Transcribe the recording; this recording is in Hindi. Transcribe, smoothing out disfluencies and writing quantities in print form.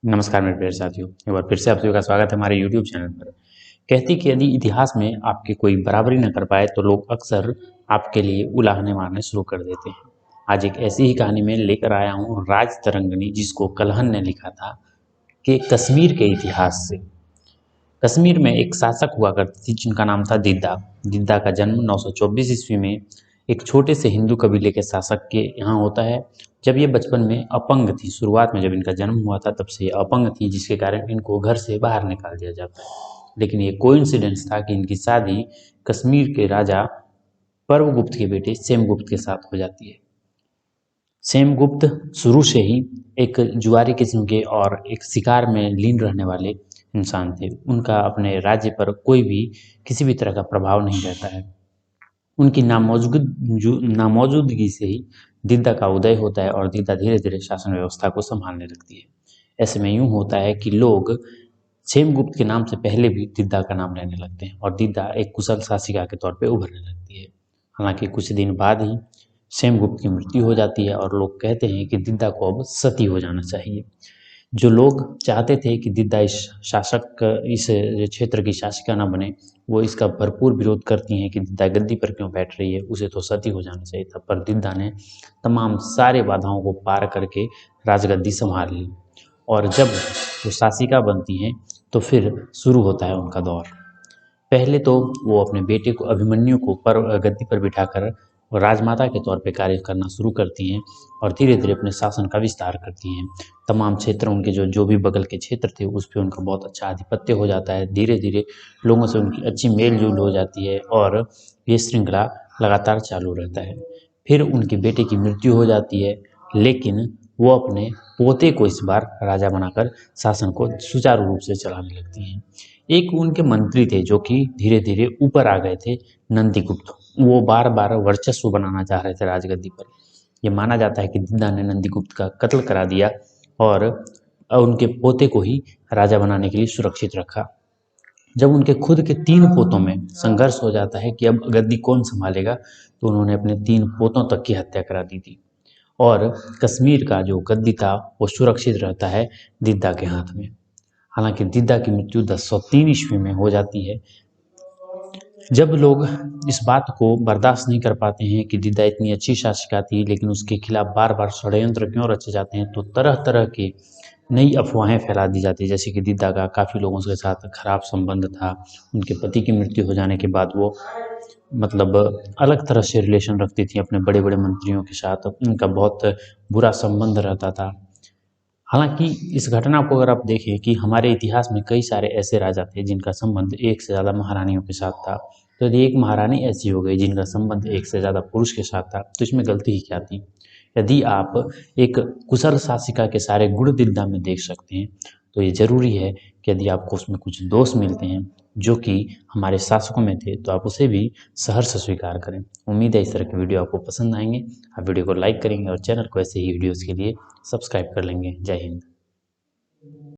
नमस्कार मेरे प्यारे साथियों, एक बार फिर से आप सभी का स्वागत है हमारे यूट्यूब चैनल पर। कहती कि यदि इतिहास में आपकी कोई बराबरी न कर पाए तो लोग अक्सर आपके लिए उलाहने मारने शुरू कर देते हैं। आज एक ऐसी ही कहानी में लेकर आया हूँ, राज तरंगिणी, जिसको कलहन ने लिखा था कि कश्मीर के इतिहास से। कश्मीर में एक शासक हुआ करती थी जिनका नाम था दिद्दा। दिद्दा का जन्म 924 ईस्वी में एक छोटे से हिंदू कबीले के शासक के यहाँ होता है। जब ये बचपन में अपंग थी, शुरुआत में जब इनका जन्म हुआ था तब से ये अपंग थी, जिसके कारण इनको घर से बाहर निकाल दिया जाता है। लेकिन ये कोइंसिडेंस था कि इनकी शादी कश्मीर के राजा पर्वगुप्त के बेटे सेमगुप्त के साथ हो जाती है। सेमगुप्त शुरू से ही एक जुआरी किस्म के और एक शिकार में लीन रहने वाले इंसान थे। उनका अपने राज्य पर कोई भी किसी भी तरह का प्रभाव नहीं रहता है। उनकी नामौजूदगी से ही दिद्दा का उदय होता है और दिद्दा धीरे धीरे शासन व्यवस्था को संभालने लगती है। ऐसे में यूं होता है कि लोग सेमगुप्त के नाम से पहले भी दिद्दा का नाम लेने लगते हैं और दिद्दा एक कुशल शासिका के तौर पे उभरने लगती है। हालांकि कुछ दिन बाद ही सेमगुप्त की मृत्यु हो जाती है और लोग कहते हैं कि दिद्दा को अब सती हो जाना चाहिए। जो लोग चाहते थे कि दिद्दा इस क्षेत्र की शासिका ना बने, वो इसका भरपूर विरोध करती हैं कि दिद्दा गद्दी पर क्यों बैठ रही है, उसे तो सती हो जाना चाहिए था। पर दिद्दा ने तमाम सारे बाधाओं को पार करके राजगद्दी संभाल ली और जब वो शासिका बनती हैं तो फिर शुरू होता है उनका दौर। पहले तो वो अपने बेटे को अभिमन्यु को गद्दी पर बिठाकर राजमाता के तौर पे कार्य करना शुरू करती हैं और धीरे धीरे अपने शासन का विस्तार करती हैं। तमाम क्षेत्र उनके जो जो भी बगल के क्षेत्र थे उस पर उनका बहुत अच्छा आधिपत्य हो जाता है। धीरे धीरे लोगों से उनकी अच्छी मेल जोल हो जाती है और ये श्रृंखला लगातार चालू रहता है। फिर उनके बेटे की मृत्यु हो जाती है, लेकिन वो अपने पोते को इस बार राजा बनाकर शासन को सुचारू रूप से चलाने लगती हैं। एक उनके मंत्री थे जो कि धीरे धीरे ऊपर आ गए थे, नंदीगुप्त। वो बार बार वर्चस्व बनाना चाह रहे थे राजगद्दी पर। यह माना जाता है कि दिद्दा ने नंदीगुप्त का कत्ल करा दिया और उनके पोते को ही राजा बनाने के लिए सुरक्षित रखा। जब उनके खुद के 3 पोतों में संघर्ष हो जाता है कि अब गद्दी कौन संभालेगा, तो उन्होंने अपने 3 पोतों तक की हत्या करा दी थी और कश्मीर का जो गद्दी था वो सुरक्षित रहता है दिद्दा के हाथ में। हालांकि दिद्दा की मृत्यु 1003 ईस्वी में हो जाती है। जब लोग इस बात को बर्दाश्त नहीं कर पाते हैं कि दिद्दा इतनी अच्छी शासिका थी लेकिन उसके खिलाफ बार बार षड्यंत्र क्यों रचे जाते हैं, तो तरह तरह की नई अफवाहें फैला दी जाती है। जैसे कि दिद्दा का काफ़ी लोगों के साथ खराब संबंध था। उनके पति की मृत्यु हो जाने के बाद वो मतलब अलग तरह से रिलेशन रखती थी अपने बड़े बड़े मंत्रियों के साथ। उनका बहुत बुरा संबंध रहता था। हालांकि इस घटना को अगर आप देखें कि हमारे इतिहास में कई सारे ऐसे राजा थे जिनका संबंध एक से ज़्यादा महारानियों के साथ था, तो यदि एक महारानी ऐसी हो गई जिनका संबंध एक से ज़्यादा पुरुष के साथ था, तो इसमें गलती ही क्या थी। यदि आप एक कुशल शासिका के सारे गुण दिद्दा में देख सकते हैं, तो ये जरूरी है कि यदि आपको उसमें कुछ दोष मिलते हैं जो कि हमारे शासकों में थे, तो आप उसे भी सहर्ष स्वीकार करें। उम्मीद है इस तरह के वीडियो आपको पसंद आएंगे। आप वीडियो को लाइक करेंगे और चैनल को ऐसे ही वीडियोज़ के लिए सब्सक्राइब कर लेंगे। जय हिंद।